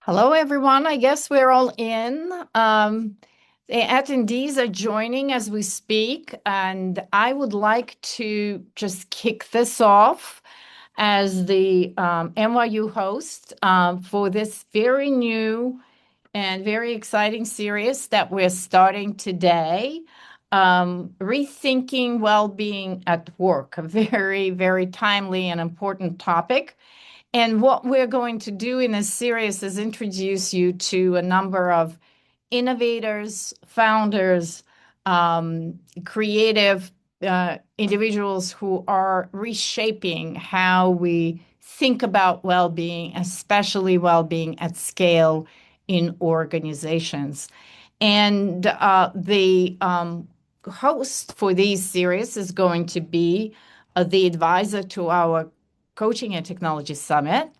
Hello, everyone. I guess we're all in. The attendees are joining as we speak, and I would like to just kick this off as the NYU host for this very new and very exciting series that we're starting today. Rethinking well-being at work, a very, very timely and important topic. And what we're going to do in this series is introduce you to a number of innovators, founders, creative individuals who are reshaping how we think about well-being, especially well-being at scale in organizations. And the host for these series is going to be the advisor to our Coaching and Technology Summit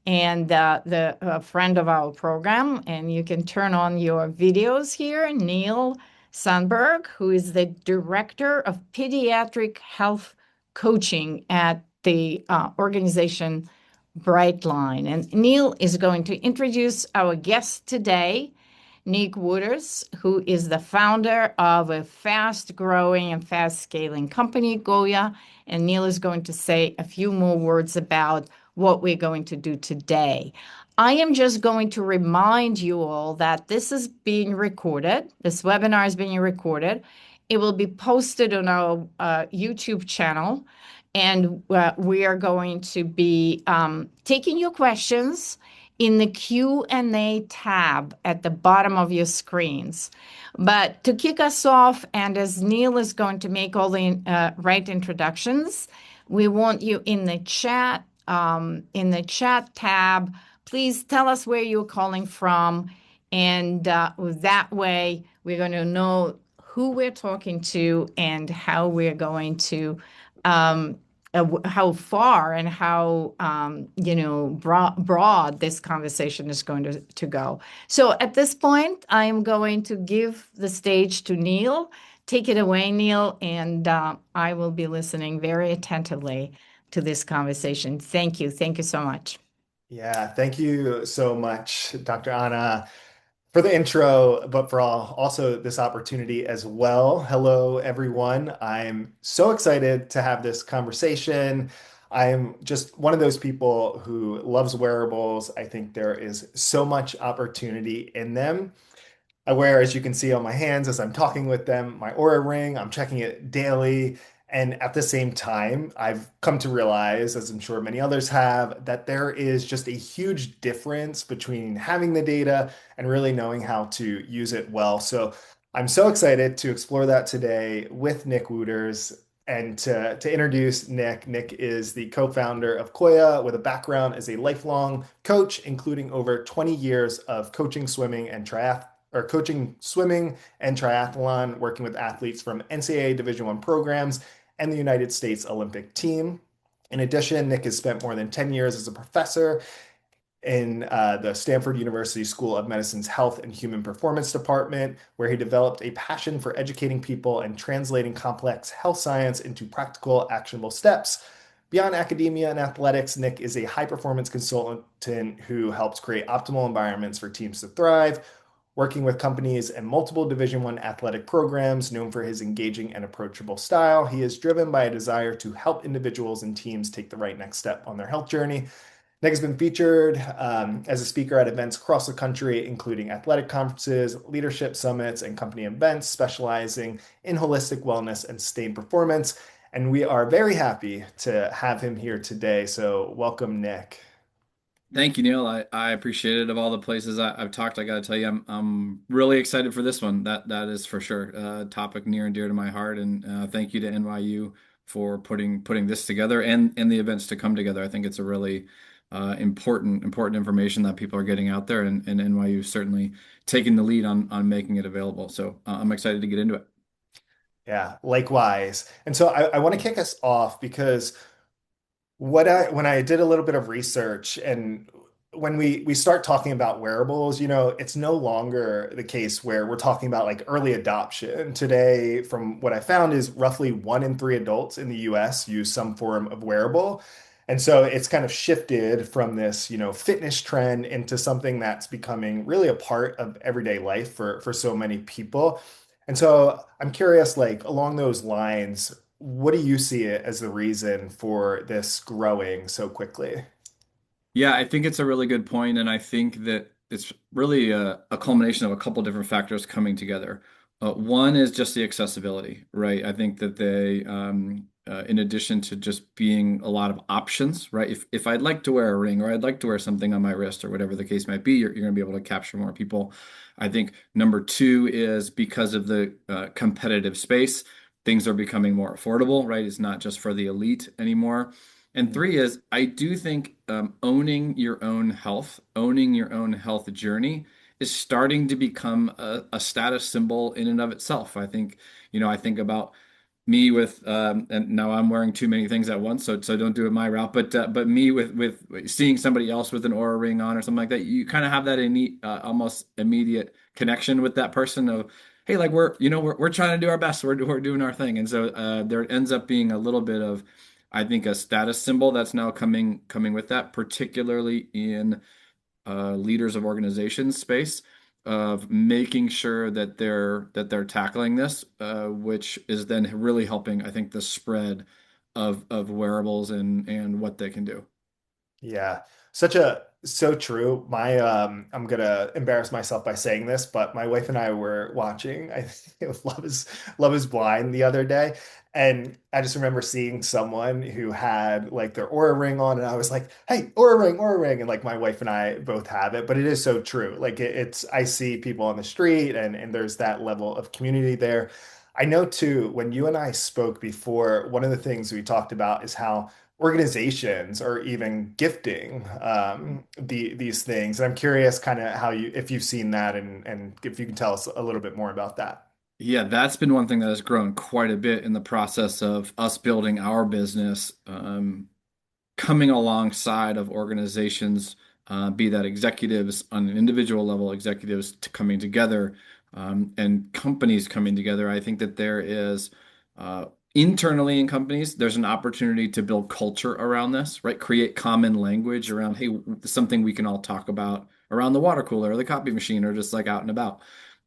and the friend of our program. And you can turn on your videos here, Neal Sundberg, who is the Director of Pediatric Health Coaching at the organization Brightline. And Neal is going to introduce our guest today, Nick Wooters, who is the founder of a fast-growing and fast-scaling company, Coya. And Neal is going to say a few more words about what we're going to do today. I am just going to remind you all that this is being recorded. This webinar is being recorded. It will be posted on our YouTube channel, and we are going to be taking your questions in the Q&A tab at the bottom of your screens. But to kick us off, and as Neal is going to make all the right introductions, we want you in the chat tab. Please tell us where you're calling from, and that way we're going to know who we're talking to and how we're going to how far and how broad this conversation is going to go. So at this point, I am going to give the stage to Neal. Take it away, Neal, and I will be listening very attentively to this conversation. Thank you. Thank you so much. Yeah, thank you so much, Dr. Anna, for the intro, but for also this opportunity as well. Hello, everyone. I'm so excited to have this conversation. I'm just one of those people who loves wearables. I think there is so much opportunity in them. I wear, as you can see on my hands as I'm talking with them, my Aura ring. I'm checking it daily. And at the same time, I've come to realize, as I'm sure many others have, that there is just a huge difference between having the data and really knowing how to use it well. So I'm so excited to explore that today with Nick Wooters. And to introduce Nick, Nick is the co-founder of Coya with a background as a lifelong coach, including over 20 years of coaching swimming and triathlon, working with athletes from NCAA Division I programs and the United States Olympic team. In addition, Nick has spent more than 10 years as a professor in the Stanford University School of Medicine's Health and Human Performance Department, where he developed a passion for educating people and translating complex health science into practical, actionable steps. Beyond academia and athletics, Nick is a high-performance consultant who helps create optimal environments for teams to thrive, working with companies and multiple Division I athletic programs. Known for his engaging and approachable style, he is driven by a desire to help individuals and teams take the right next step on their health journey. Nick has been featured as a speaker at events across the country, including athletic conferences, leadership summits, and company events, specializing in holistic wellness and sustained performance. And we are very happy to have him here today. So welcome, Nick. Thank you, Neal. I appreciate it. Of all the places I've talked, I got to tell you, I'm really excited for this one. That is for sure a topic near and dear to my heart. And thank you to NYU for putting this together and the events to come together. I think it's a really important information that people are getting out there, and NYU is certainly taking the lead on making it available. So I'm excited to get into it. Yeah, likewise. And so I want to kick us off because when I did a little bit of research and when we start talking about wearables, it's no longer the case where we're talking about like early adoption. Today, from what I found, is roughly 1 in 3 adults in the US use some form of wearable. And so it's kind of shifted from this, fitness trend into something that's becoming really a part of everyday life for so many people. And so I'm curious, like along those lines, what do you see it as the reason for this growing so quickly? Yeah, I think it's a really good point, and I think that it's really a culmination of a couple different factors coming together. One is just the accessibility, right? I think that in addition to just being a lot of options, right? If I'd like to wear a ring or I'd like to wear something on my wrist or whatever the case might be, you're going to be able to capture more people. I think number two is because of the competitive space, things are becoming more affordable, right? It's not just for the elite anymore. And three is, I do think owning your own health journey is starting to become a status symbol in and of itself. I think, I think about me with, and now I'm wearing too many things at once, so don't do it my route. But me with seeing somebody else with an aura ring on or something like that, you kind of have that innate, almost immediate connection with that person of, hey, like we're trying to do our best, we're doing our thing, and so there ends up being a little bit of I think a status symbol that's now coming with that, particularly in leaders of organizations space of making sure that they're tackling this, which is then really helping, I think, the spread of wearables and what they can do. Yeah, so true. I'm gonna embarrass myself by saying this, but my wife and I were watching, I think Love is Blind the other day, and I just remember seeing someone who had like their Aura ring on, and I was like, "Hey, Aura ring!" And like my wife and I both have it, but it is so true. Like it's I see people on the street, and there's that level of community there. I know too, when you and I spoke before, one of the things we talked about is how organizations are even gifting these things. And I'm curious kind of how if you've seen that and if you can tell us a little bit more about that. Yeah, that's been one thing that has grown quite a bit in the process of us building our business. Coming alongside of organizations, be that executives on an individual level, executives coming together, and companies coming together. I think that there is internally in companies, there's an opportunity to build culture around this, right? Create common language around, hey, something we can all talk about around the water cooler or the copy machine or just like out and about.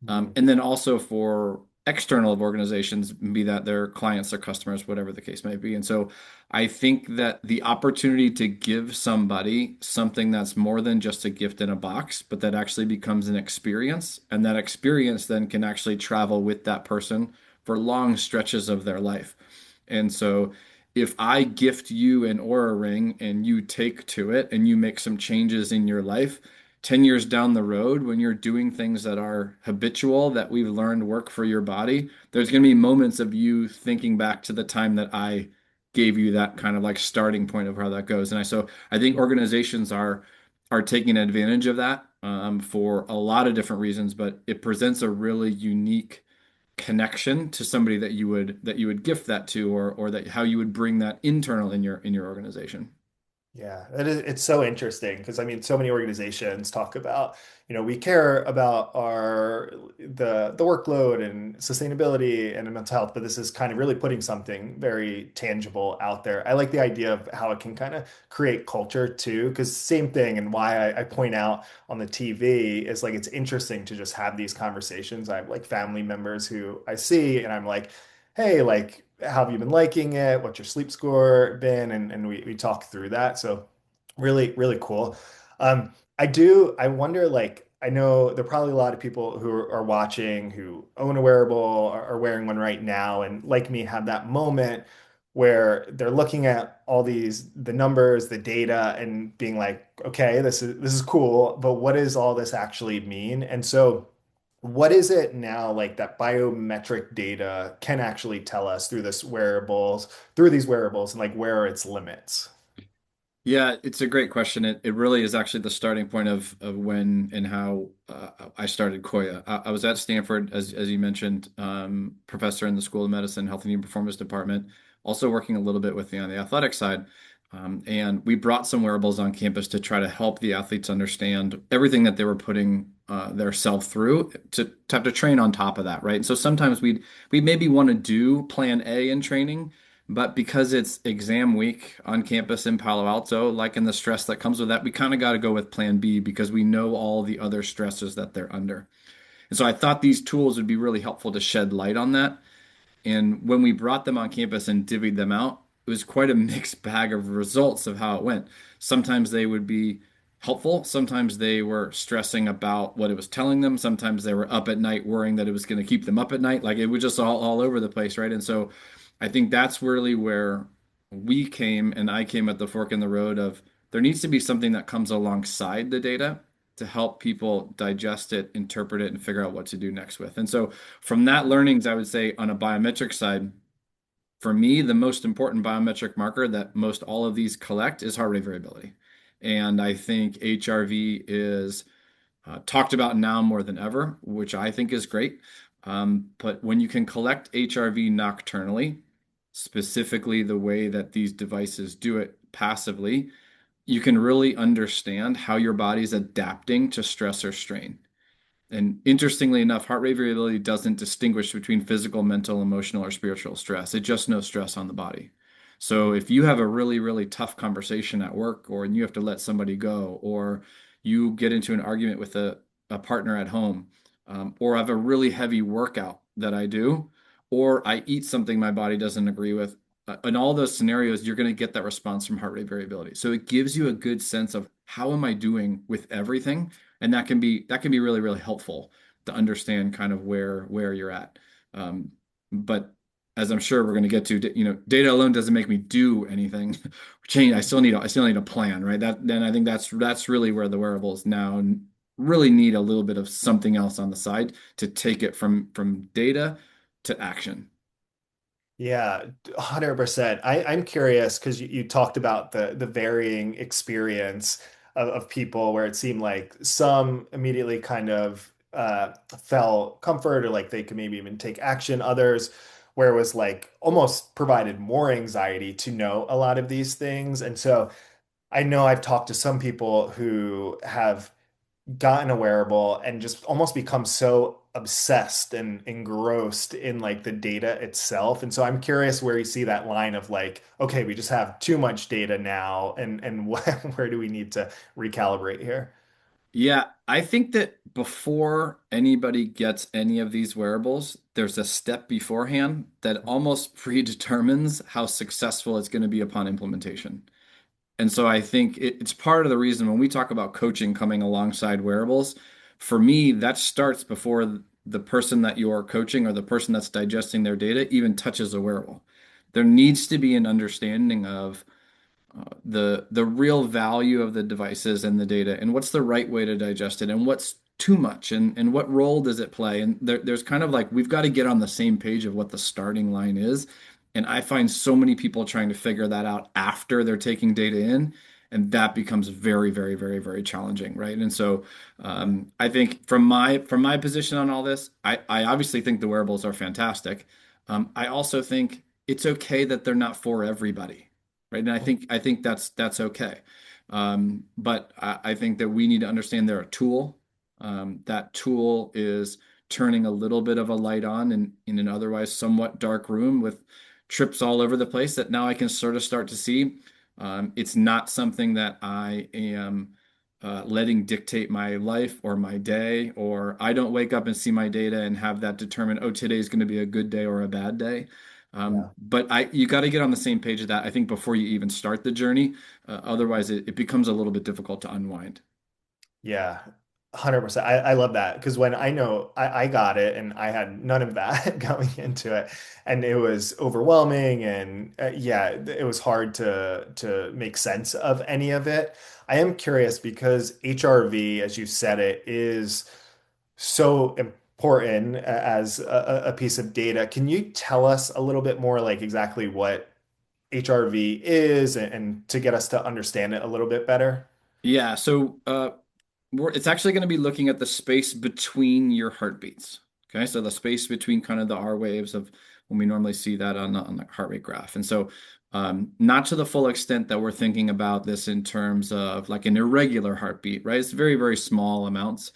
Mhm. And then also for external of organizations, be that their clients, their customers, whatever the case may be. And so I think that the opportunity to give somebody something that's more than just a gift in a box, but that actually becomes an experience, and that experience then can actually travel with that person for long stretches of their life. And so if I gift you an Aura ring and you take to it and you make some changes in your life, 10 years down the road, when you're doing things that are habitual, that we've learned work for your body, there's going to be moments of you thinking back to the time that I gave you that kind of like starting point of how that goes. So I think organizations are taking advantage of that for a lot of different reasons, but it presents a really unique connection to somebody that you would gift that to, or that how you would bring that internal in your organization. Yeah, it's so interesting because I mean, so many organizations talk about, we care about the workload and sustainability and mental health, but this is kind of really putting something very tangible out there. I like the idea of how it can kind of create culture too, because same thing and why I point out on the TV is like it's interesting to just have these conversations. I have like family members who I see and I'm like, hey, like, how have you been liking it? What's your sleep score been? And we talk through that. So really, really cool. I wonder, like, I know there are probably a lot of people who are watching who own a wearable or are wearing one right now, and like me, have that moment where they're looking at all the numbers, the data, and being like, okay, this is cool, but what does all this actually mean? And so what is it now like that biometric data can actually tell us through these wearables and like where are its limits? Yeah, it's a great question. It really is actually the starting point of when and how I started Koya. I was at Stanford, as you mentioned, professor in the School of Medicine, Health and Human Performance Department, also working a little bit with on the athletic side. And we brought some wearables on campus to try to help the athletes understand everything that they were putting their self through to have to train on top of that, right? And so sometimes we maybe want to do plan A in training, But because it's exam week on campus in Palo Alto, like in the stress that comes with that, we kind of got to go with plan B because we know all the other stresses that they're under. And so I thought these tools would be really helpful to shed light on that. And when we brought them on campus and divvied them out, it was quite a mixed bag of results of how it went. Sometimes they would be helpful. Sometimes they were stressing about what it was telling them. Sometimes they were up at night worrying that it was going to keep them up at night. Like it was just all over the place, right? And so I think that's really where we came and I came at the fork in the road of there needs to be something that comes alongside the data to help people digest it, interpret it, and figure out what to do next with. And so from that learnings, I would say on a biometric side, for me, the most important biometric marker that most all of these collect is heart rate variability. And I think HRV is talked about now more than ever, which I think is great. But when you can collect HRV nocturnally, specifically the way that these devices do it passively, you can really understand how your body's adapting to stress or strain. And interestingly enough, heart rate variability doesn't distinguish between physical, mental, emotional, or spiritual stress. It just knows stress on the body. So if you have a really, really tough conversation at work, or and you have to let somebody go, or you get into an argument with a partner at home, or I have a really heavy workout that I do, or I eat something my body doesn't agree with, in all those scenarios, you're going to get that response from heart rate variability. So it gives you a good sense of how am I doing with everything, and that can be really really helpful to understand kind of where you're at. But as I'm sure we're going to get to, data alone doesn't make me do anything. Change. I still need a plan, right? Then I think that's really where the wearables now really need a little bit of something else on the side to take it from data to action. Yeah, 100%. I'm curious because you talked about the varying experience of people where it seemed like some immediately kind of felt comfort or like they could maybe even take action. Others where it was like almost provided more anxiety to know a lot of these things. And so I know I've talked to some people who have gotten a wearable and just almost become so obsessed and engrossed in like the data itself. And so I'm curious where you see that line of like, okay, we just have too much data now and where do we need to recalibrate here? Yeah, I think that before anybody gets any of these wearables, there's a step beforehand that almost predetermines how successful it's going to be upon implementation. And so I think it's part of the reason when we talk about coaching coming alongside wearables, for me, that starts before the person that you're coaching or the person that's digesting their data even touches a wearable. There needs to be an understanding of the real value of the devices and the data and what's the right way to digest it and what's too much and what role does it play, and there's kind of like we've got to get on the same page of what the starting line is, and I find so many people trying to figure that out after they're taking data in, and that becomes very very very very challenging, right? And so I think from my position on all this, I obviously think the wearables are fantastic. I also think it's okay that they're not for everybody, right? And I think that's okay. But I think that we need to understand they're a tool. That tool is turning a little bit of a light on in an otherwise somewhat dark room with trips all over the place that now I can sort of start to see. It's not something that I am letting dictate my life or my day, or I don't wake up and see my data and have that determine, oh, today's going to be a good day or a bad day. Yeah. But you got to get on the same page of that, I think, before you even start the journey. Otherwise, it becomes a little bit difficult to unwind. Yeah, 100%. I love that because when I know I got it and I had none of that going into it, and it was overwhelming, and yeah, it was hard to make sense of any of it. I am curious because HRV, as you said, it is so important as a piece of data. Can you tell us a little bit more, like exactly what HRV is, and to get us to understand it a little bit better? Yeah, so it's actually going to be looking at the space between your heartbeats. Okay, so the space between kind of the R waves of when we normally see that on the heart rate graph. And so, not to the full extent that we're thinking about this in terms of like an irregular heartbeat, right? It's very, very small amounts,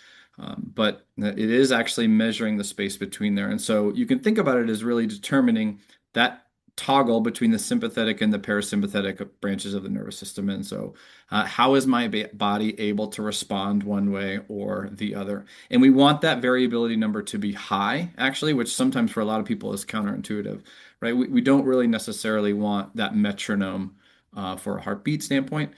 but it is actually measuring the space between there. And so you can think about it as really determining that toggle between the sympathetic and the parasympathetic branches of the nervous system. And so, how is my body able to respond one way or the other? And we want that variability number to be high, actually, which sometimes for a lot of people is counterintuitive, right? We don't really necessarily want that metronome for a heartbeat standpoint.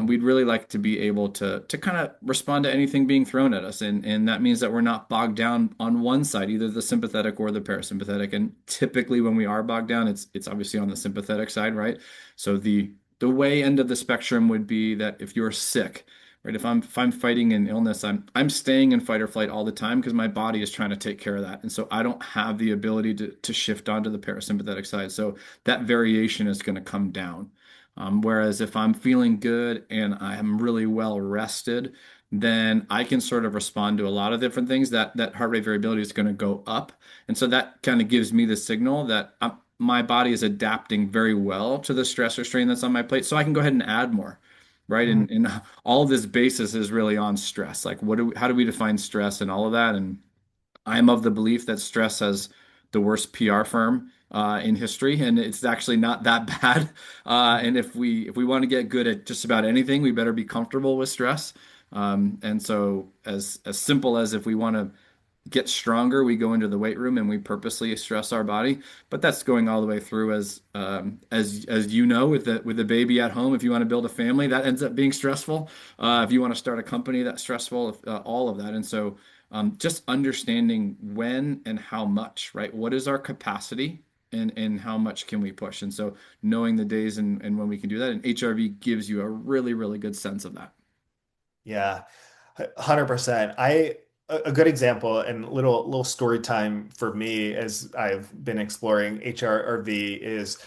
We'd really like to be able to kind of respond to anything being thrown at us, and that means that we're not bogged down on one side, either the sympathetic or the parasympathetic. And typically, when we are bogged down, it's obviously on the sympathetic side, right? So the way end of the spectrum would be that if you're sick, right? If I'm fighting an illness, I'm staying in fight or flight all the time because my body is trying to take care of that, and so I don't have the ability to shift onto the parasympathetic side. So that variation is going to come down. Whereas if I'm feeling good and I am really well rested, then I can sort of respond to a lot of different things. That heart rate variability is going to go up, and so that kind of gives me the signal that my body is adapting very well to the stress or strain that's on my plate, so I can go ahead and add more, right? Mhm. And all of this basis is really on stress. Like, how do we define stress and all of that? And I am of the belief that stress has the worst PR firm in history, and it's actually not that bad. And if we want to get good at just about anything, we better be comfortable with stress. And so, as simple as if we want to get stronger, we go into the weight room and we purposely stress our body. But that's going all the way through as you know, with the baby at home. If you want to build a family, that ends up being stressful. If you want to start a company, that's stressful. All of that, and so just understanding when and how much, right? What is our capacity? And how much can we push? And so knowing the days and when we can do that, and HRV gives you a really, really good sense of that. Yeah, 100%. A good example and little story time for me as I've been exploring HRV is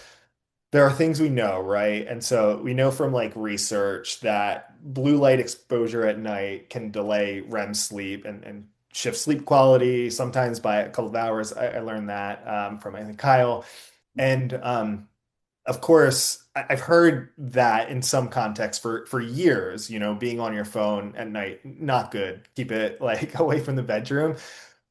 there are things we know, right? And so we know from like research that blue light exposure at night can delay REM sleep and shift sleep quality sometimes by a couple of hours. I learned that from I think Kyle. And of course, I've heard that in some contexts for years, being on your phone at night, not good. Keep it like away from the bedroom.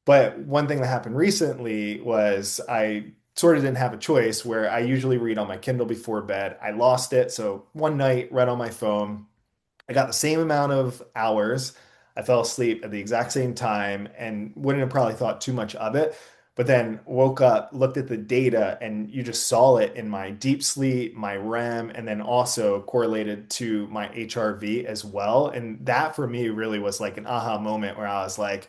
But one thing that happened recently was I sort of didn't have a choice where I usually read on my Kindle before bed. I lost it. So one night, read on my phone. I got the same amount of hours. I fell asleep at the exact same time and wouldn't have probably thought too much of it. But then woke up, looked at the data, and you just saw it in my deep sleep, my REM, and then also correlated to my HRV as well. And that for me really was like an aha moment where I was like,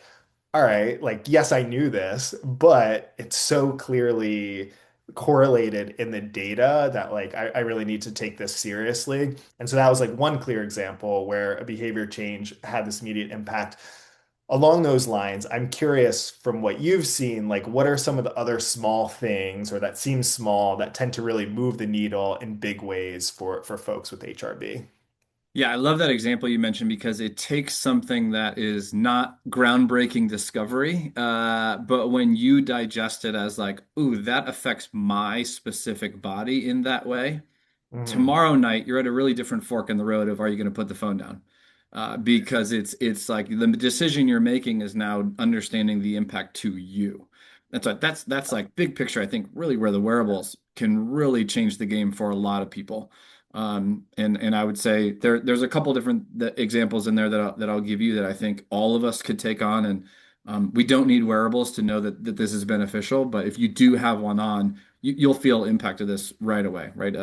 all right, like, yes, I knew this, but it's so clearly correlated in the data that like I really need to take this seriously. And so that was like one clear example where a behavior change had this immediate impact. Along those lines, I'm curious from what you've seen, like what are some of the other small things or that seem small that tend to really move the needle in big ways for folks with HRB? Yeah, I love that example you mentioned because it takes something that is not groundbreaking discovery, but when you digest it as like, ooh, that affects my specific body in that way, Mhm. tomorrow night you're at a really different fork in the road of are you going to put the phone down? Because it's like the decision you're making is now understanding the impact to you. That's like big picture. I think really where the wearables can really change the game for a lot of people. And I would say there's a couple different examples in there that I'll give you that I think all of us could take on. And we don't need wearables to know that this is beneficial. But if you do have one on, you'll feel impact of this right away, right?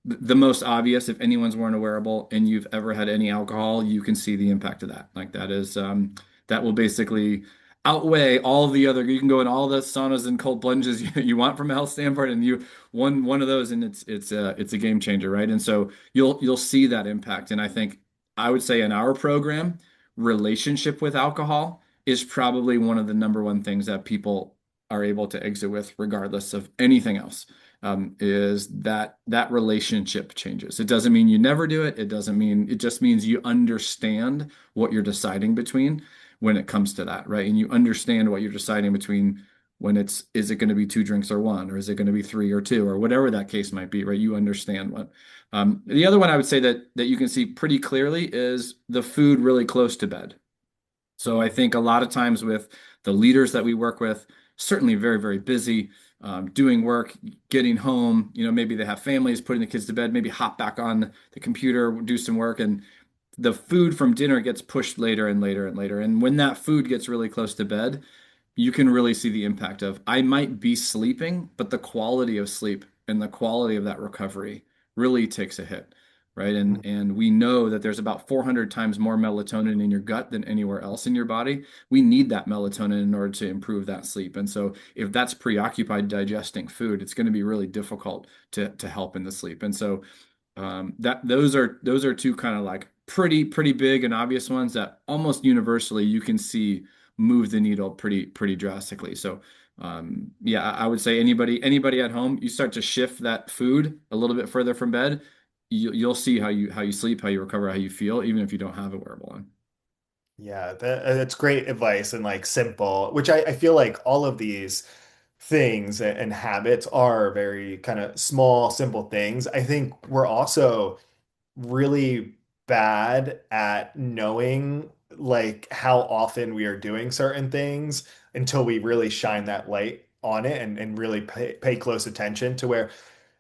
The most obvious, if anyone's worn a wearable and you've ever had any alcohol, you can see the impact of that. Like that is that will basically outweigh all of the other. You can go in all the saunas and cold plunges you want from a health standpoint, and you one of those, and it's a game changer, right? And so you'll see that impact. And I think I would say in our program, relationship with alcohol is probably one of the number one things that people are able to exit with, regardless of anything else. Is that relationship changes. It doesn't mean you never do it. It doesn't mean it just means you understand what you're deciding between when it comes to that, right? And you understand what you're deciding between when is it going to be two drinks or one, or is it going to be three or two, or whatever that case might be, right? You understand what. The other one I would say that you can see pretty clearly is the food really close to bed. So I think a lot of times with the leaders that we work with, certainly very, very busy. doing work, getting home, maybe they have families, putting the kids to bed, maybe hop back on the computer, do some work, and the food from dinner gets pushed later and later and later. And when that food gets really close to bed, you can really see the impact of I might be sleeping, but the quality of sleep and the quality of that recovery really takes a hit, right? And we know that there's about 400 times more melatonin in your gut than anywhere else in your body. We need that melatonin in order to improve that sleep. And so if that's preoccupied digesting food, it's going to be really difficult to help in the sleep. And so that those are two kind of like pretty big and obvious ones that almost universally you can see move the needle pretty drastically. So yeah, I would say anybody at home, you start to shift that food a little bit further from bed, you'll see how you sleep, how you recover, how you feel, even if you don't have a wearable on. Yeah, that's great advice and like simple, which I feel like all of these things and habits are very kind of small, simple things. I think we're also really bad at knowing like how often we are doing certain things until we really shine that light on it and really pay close attention to where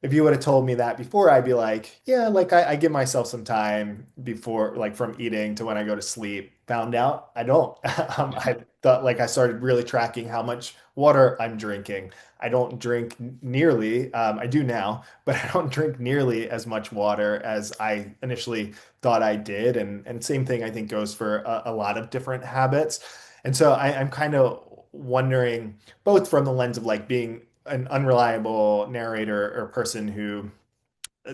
if you would have told me that before, I'd be like, yeah, like I give myself some time before, like from eating to when I go to sleep. Found out I don't. Yeah. I thought like I started really tracking how much water I'm drinking. I don't drink nearly, I do now, but I don't drink nearly as much water as I initially thought I did. And same thing I think goes for a lot of different habits. And so I'm kind of wondering, both from the lens of like being an unreliable narrator or person who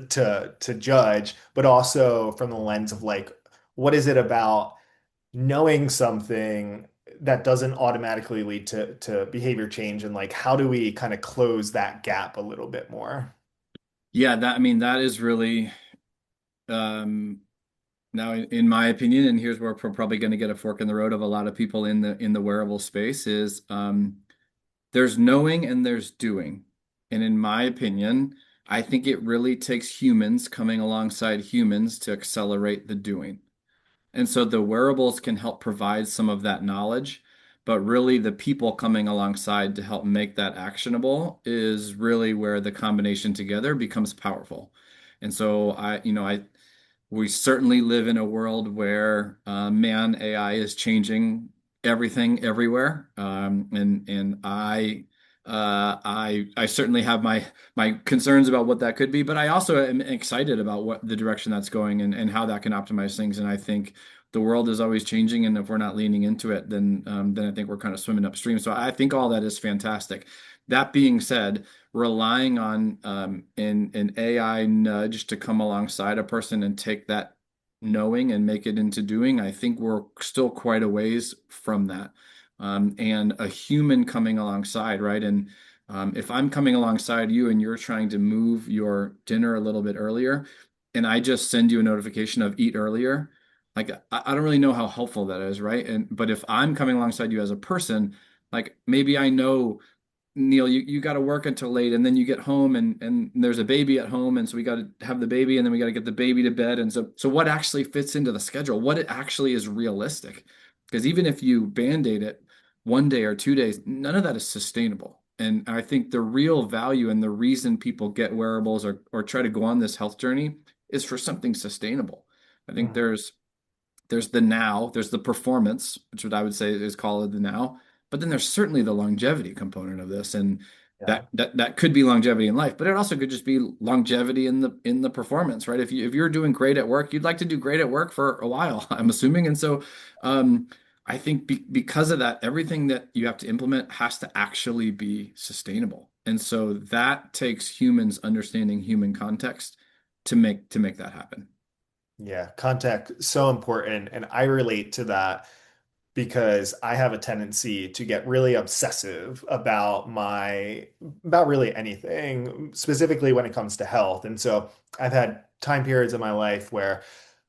to judge, but also from the lens of like, what is it about knowing something that doesn't automatically lead to behavior change, and like how do we kind of close that gap a little bit more? Yeah, that I mean that is really um now in my opinion, and here's where we're probably going to get a fork in the road of a lot of people in the wearable space is there's knowing and there's doing. And in my opinion, I think it really takes humans coming alongside humans to accelerate the doing. And so the wearables can help provide some of that knowledge, but really the people coming alongside to help make that actionable is really where the combination together becomes powerful. And so we certainly live in a world where man AI is changing everything everywhere, and I certainly have my concerns about what that could be, but I also am excited about what the direction that's going and how that can optimize things. And I think the world is always changing, and if we're not leaning into it, then I think we're kind of swimming upstream. So I think all that is fantastic. That being said, relying on an AI nudge to come alongside a person and take that knowing and make it into doing, I think we're still quite a ways from that. And a human coming alongside, right? And if I'm coming alongside you and you're trying to move your dinner a little bit earlier, and I just send you a notification of eat earlier, like I don't really know how helpful that is, right? And but if I'm coming alongside you as a person, like maybe I know Neal, you got to work until late, and then you get home, and there's a baby at home, and so we got to have the baby, and then we got to get the baby to bed, and so what actually fits into the schedule? What it actually is realistic? Because even if you band-aid it 1 day or 2 days, none of that is sustainable. And I think the real value and the reason people get wearables or try to go on this health journey is for something sustainable. I think Mhm. there's the now, there's the performance, which what I would say is called the now, but then there's certainly the longevity component of this, and Yeah. that could be longevity in life, but it also could just be longevity in the performance, right? If you're doing great at work, you'd like to do great at work for a while, I'm assuming, and so I think because of that, everything that you have to implement has to actually be sustainable, and so that takes humans understanding human context to make that happen. Yeah, contact so important, and I relate to that because I have a tendency to get really obsessive about really anything, specifically when it comes to health. And so I've had time periods in my life where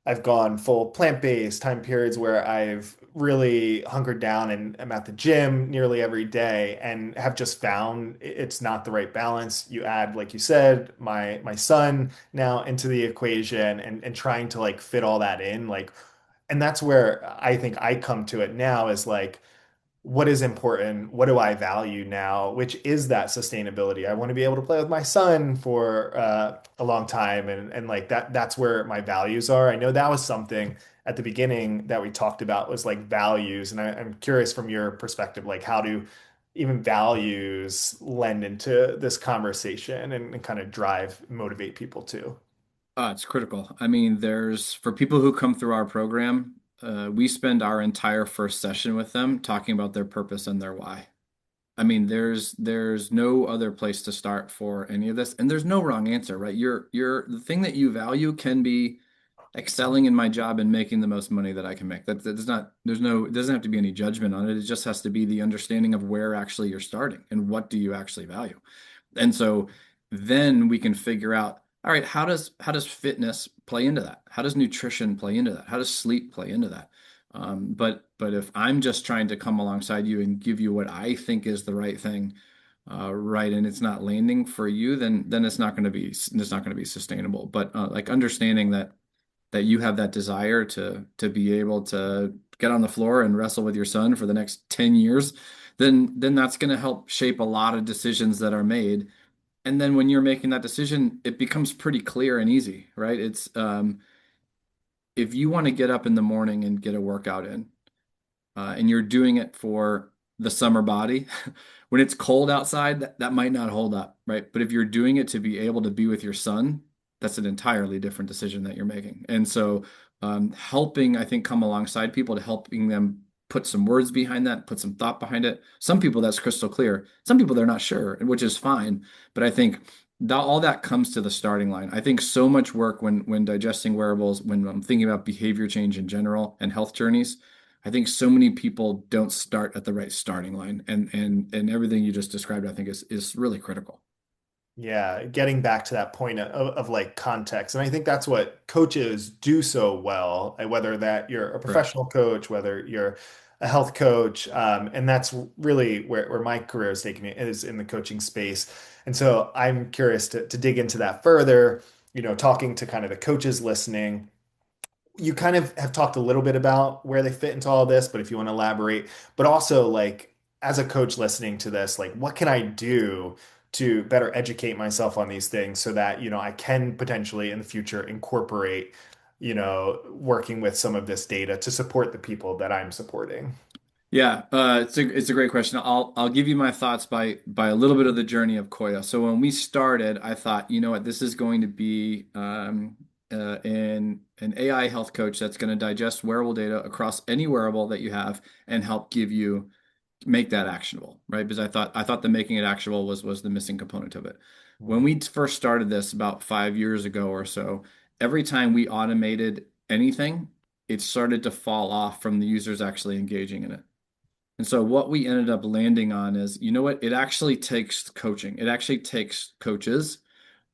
I've gone full plant-based, time periods where I've really hunkered down and I'm at the gym nearly every day and have just found it's not the right balance. You add, like you said, my son now into the equation and trying to like fit all that in, like, and that's where I think I come to it now is like what is important? What do I value now? Which is that sustainability. I want to be able to play with my son for a long time, and like that's where my values are. I know that was something at the beginning that we talked about was like values, and I'm curious from your perspective, like how do even values lend into this conversation and kind of drive, motivate people too? It's critical. I mean, for people who come through our program, we spend our entire first session with them talking about their purpose and their why. I mean, there's no other place to start for any of this, and there's no wrong answer, right? The thing that you value can be excelling in my job and making the most money that I can make. That's not, it doesn't have to be any judgment on it. It just has to be the understanding of where actually you're starting and what do you actually value. And so then we can figure out, all right, how does fitness play into that? How does nutrition play into that? How does sleep play into that? But if I'm just trying to come alongside you and give you what I think is the right thing, right, and it's not landing for you, then it's not going to be sustainable. But like understanding that you have that desire to be able to get on the floor and wrestle with your son for the next 10 years, then that's going to help shape a lot of decisions that are made. And then when you're making that decision, it becomes pretty clear and easy, right? It's if you want to get up in the morning and get a workout in, and you're doing it for the summer body, when it's cold outside, that might not hold up, right? But if you're doing it to be able to be with your son, that's an entirely different decision that you're making. And so, helping, I think, come alongside people to helping them put some words behind that, put some thought behind it. Some people that's crystal clear. Some people they're not sure, which is fine. But I think all that comes to the starting line. I think so much work when digesting wearables, when I'm thinking about behavior change in general and health journeys, I think so many people don't start at the right starting line, and everything you just described, I think is really critical. Yeah, getting back to that point of like context. And I think that's what coaches do so well, whether that you're a Correct. professional coach, whether you're a health coach. And that's really where my career is taking me is in the coaching space. And so I'm curious to dig into that further, talking to kind of the coaches listening. You kind of have talked a little bit about where they fit into all this, but if you want to elaborate, but also like as a coach listening to this, like what can I do to better educate myself on these things so that, I can potentially in the future incorporate, working with some of this data to support the people that I'm supporting. Yeah, it's a great question. I'll give you my thoughts by a little bit of the journey of Koya. So when we started, I thought, you know what, this is going to be an AI health coach that's going to digest wearable data across any wearable that you have and help make that actionable, right? Because I thought the making it actionable was the missing component of it. When we first started this about 5 years ago or so, every time we automated anything, it started to fall off from the users actually engaging in it. And so what we ended up landing on is, you know what? It actually takes coaching. It actually takes coaches.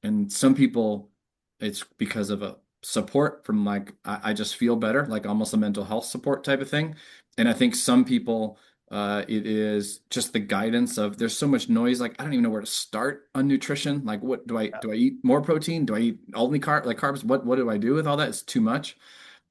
And some people, it's because of a support from like, I just feel better, like almost a mental health support type of thing. And I think some people, it is just the guidance of there's so much noise. Like, I don't even know where to start on nutrition. Like, what do I eat more protein? Do I eat only carbs? What do I do with all that? It's too much.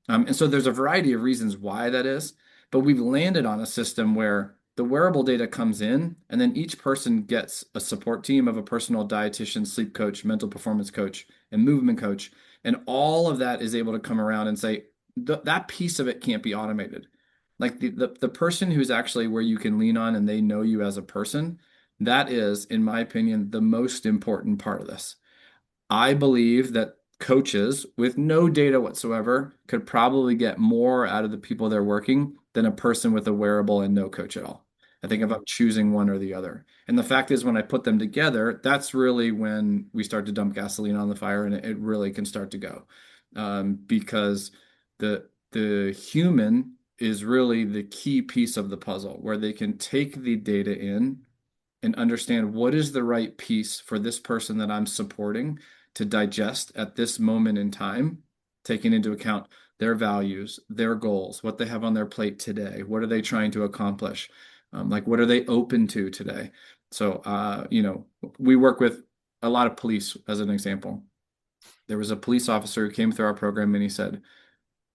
And so there's a variety of reasons why that is, but we've landed on a system where the wearable data comes in, and then each person gets a support team of a personal dietitian, sleep coach, mental performance coach, and movement coach. And all of that is able to come around and say, that piece of it can't be automated. Like the person who's actually where you can lean on and they know you as a person, that is, in my opinion, the most important part of this. I believe that coaches with no data whatsoever could probably get more out of the people they're working than a person with a wearable and no coach at all. I think if I'm choosing one or the other. And the fact is, when I put them together, that's really when we start to dump gasoline on the fire and it really can start to go. Because the human is really the key piece of the puzzle where they can take the data in and understand what is the right piece for this person that I'm supporting to digest at this moment in time, taking into account their values, their goals, what they have on their plate today, what are they trying to accomplish, like what are they open to today. So, we work with a lot of police as an example. There was a police officer who came through our program and he said,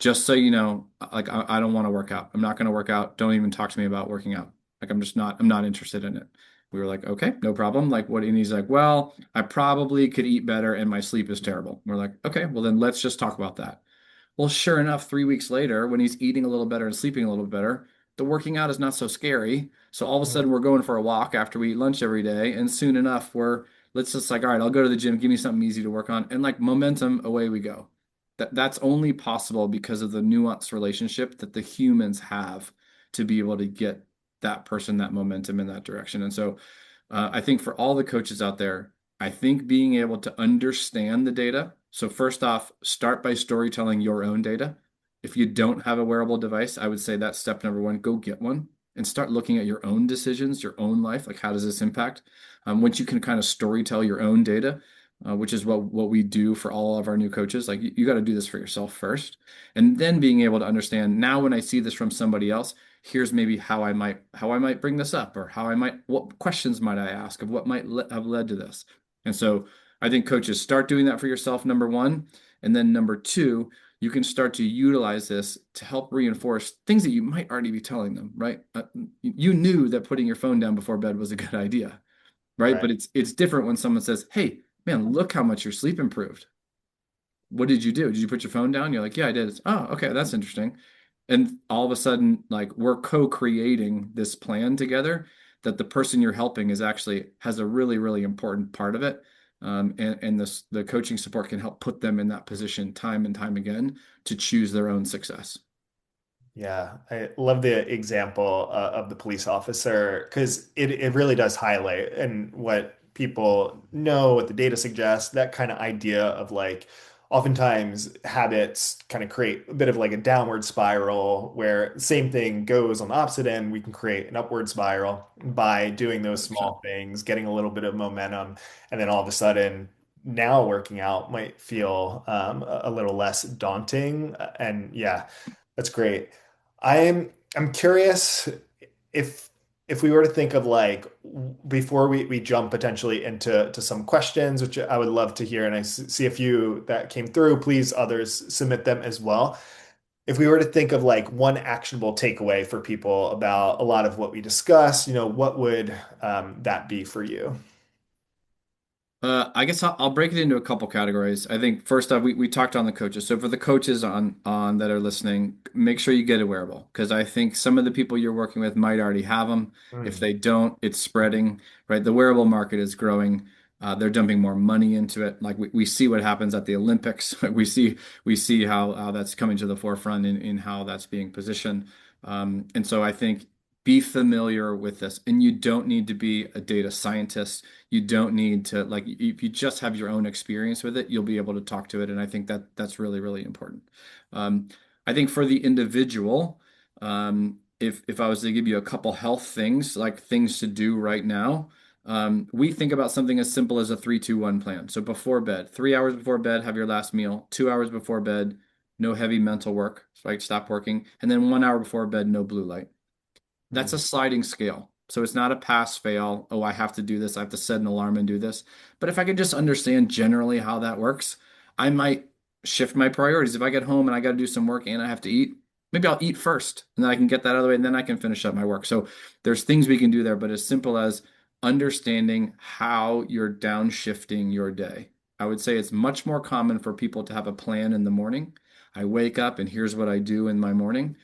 just so you know, like I don't want to work out. I'm not going to work out. Don't even talk to me about working out. Like I'm not interested in it. We were like, okay, no problem. Like what? And he's like, well, I probably could eat better and my sleep is terrible. We're like, okay, well then let's just talk about that. Well, sure enough, 3 weeks later, when he's eating a little better and sleeping a little better, the working out is not so scary. So all of a sudden, we're going for a walk after we eat lunch every day, and soon enough, let's just like, all right, I'll go to the gym, give me something easy to work on, and like momentum, away we go. That's only possible because of the nuanced relationship that the humans have to be able to get that person that momentum in that direction. And so, I think for all the coaches out there, I think being able to understand the data. So first off, start by storytelling your own data. If you don't have a wearable device, I would say that's step number one. Go get one and start looking at your own decisions, your own life. Like, how does this impact? Once you can kind of storytell your own data, which is what we do for all of our new coaches. Like, you got to do this for yourself first, and then being able to understand. Now, when I see this from somebody else, here's maybe how I might bring this up, or what questions might I ask of what might have led to this. And so I think coaches, start doing that for yourself, number one. And then number two, you can start to utilize this to help reinforce things that you might already be telling them, right? You knew that putting your phone down before bed was a good idea, right? Right. But it's different when someone says, "Hey, man, look how much your sleep improved. What did you do? Did you put your phone down?" You're like, "Yeah, I did." It's, oh, okay, that's interesting. And all of a sudden, like, we're co-creating this plan together that the person you're helping is actually has a really, really important part of it. And the coaching support can help put them in that position time and time again to choose their own success. Yeah, I love the example of the police officer because it really does highlight and what people know, what the data suggests, that kind of idea of like oftentimes habits kind of create a bit of like a downward spiral where same thing goes on the opposite end. We can create an upward spiral by doing those 100%. small things, getting a little bit of momentum, and then all of a sudden now working out might feel a little less daunting. And yeah, that's great. I'm curious if if we were to think of like before we jump potentially into some questions, which I would love to hear, and I see a few that came through. Please, others submit them as well. If we were to think of like one actionable takeaway for people about a lot of what we discussed, what would that be for you? I guess I'll break it into a couple categories. I think first off, we talked on the coaches. So for the coaches on that are listening, make sure you get a wearable because I think some of the people you're working with might already have them. If Mm, they don't, it's spreading, right? The wearable market is growing. They're dumping more money into it. Like we see what happens at the Olympics. We see how that's coming to the forefront in how that's being positioned. And so I think be familiar with this, and you don't need to be a data scientist. You don't need to, like, if you just have your own experience with it, you'll be able to talk to it. And I think that's really, really important. Um, I think for the individual, if I was to give you a couple health things, like things to do right now, we think about something as simple as a 3-2-1 plan. So before bed, 3 hours before bed, have your last meal. 2 hours before bed, no heavy mental work, right? Stop working. And then 1 hour before bed, no blue light. That's a mm, sliding scale. So it's not a pass fail. Oh, I have to do this. I have to set an alarm and do this. But if I can just understand generally how that works, I might shift my priorities. If I get home and I got to do some work and I have to eat, maybe I'll eat first and then I can get that out of the way and then I can finish up my work. So there's things we can do there, but as simple as understanding how you're downshifting your day. I would say it's much more common for people to have a plan in the morning. I wake up and here's what I do in my morning.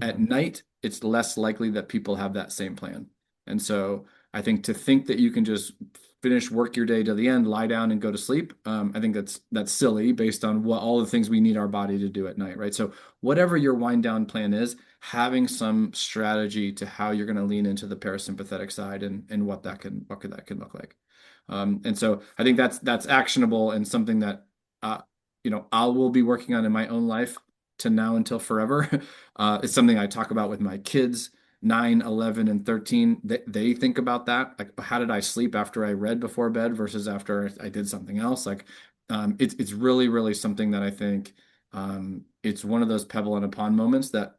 At mhm. night, it's less likely that people have that same plan. And so I think to think that you can just finish work your day to the end, lie down and go to sleep, I think that's silly based on what all the things we need our body to do at night, right? So whatever your wind down plan is, having some strategy to how you're going to lean into the parasympathetic side and what that can look like. And so I think that's actionable and something that I will be working on in my own life to now until forever. It's something I talk about with my kids, 9, 11, and 13. They think about that. Like, how did I sleep after I read before bed versus after I did something else? Like, it's really, really something that I think it's one of those pebble in a pond moments that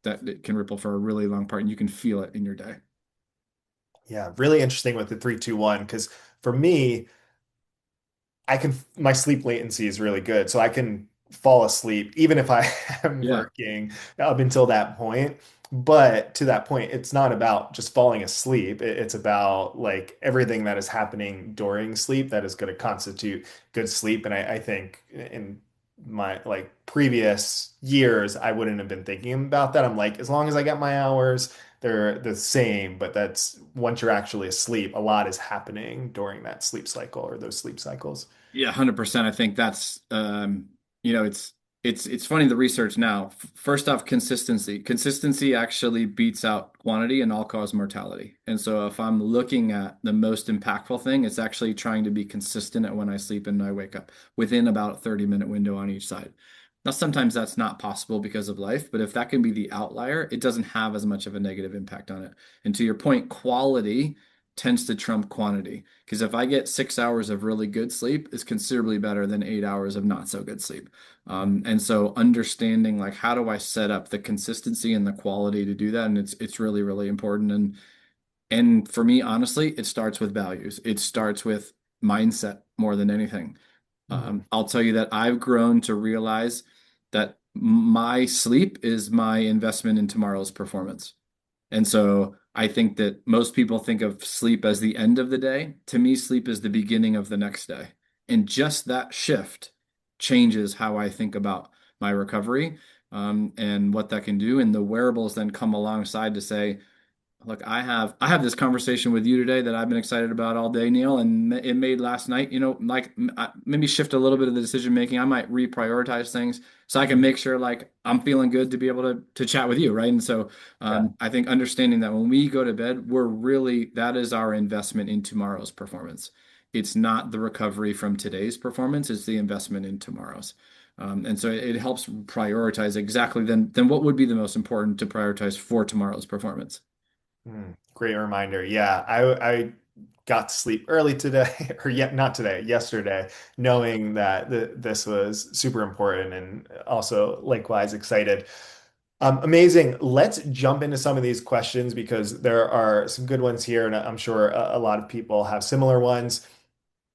it can ripple for a really long part, and you can feel it in your day. Yeah, really interesting with the 3-2-1 because for me, my sleep latency is really good. So I can fall asleep even if I am Yeah. working up until that point. But to that point, it's not about just falling asleep. It's about like everything that is happening during sleep that is going to constitute good sleep. And I think in my like previous years, I wouldn't have been thinking about that. I'm like, as long as I get my hours, they're the same. But that's once you're actually asleep, a lot is happening during that sleep cycle or those sleep cycles. Yeah, 100%. I think that's it's funny the research now. First off, consistency. Consistency actually beats out quantity and all-cause mortality. And so if I'm looking at the most impactful thing, it's actually trying to be consistent at when I sleep and I wake up within about a 30-minute window on each side. Now, sometimes that's not possible because of life, but if that can be the outlier, it doesn't have as much of a negative impact on it. And to your point, quality tends to trump quantity. Because if I get 6 hours of really good sleep, it's considerably better than 8 hours of not so good sleep. And so understanding like how do I set up the consistency and the quality to do that, and it's really really important. And for me, honestly, it starts with values. It starts with mindset more than anything. Mhm. I'll tell you that I've grown to realize that my sleep is my investment in tomorrow's performance. And so I think that most people think of sleep as the end of the day. To me, sleep is the beginning of the next day. And just that shift changes how I think about my recovery, and what that can do. And the wearables then come alongside to say, look, I have this conversation with you today that I've been excited about all day, Neal, and it made last night, like maybe shift a little bit of the decision making. I might reprioritize things so I can make sure like I'm feeling good to be able to chat with you, right? And so Yeah. I think understanding that when we go to bed, that is our investment in tomorrow's performance. It's not the recovery from today's performance, it's the investment in tomorrow's. And so it helps prioritize exactly then what would be the most important to prioritize for tomorrow's performance. Great reminder. Yeah, I got to sleep early today, or yet not today, yesterday, knowing that this was super important and also likewise excited. Amazing. Let's jump into some of these questions because there are some good ones here, and I'm sure a lot of people have similar ones.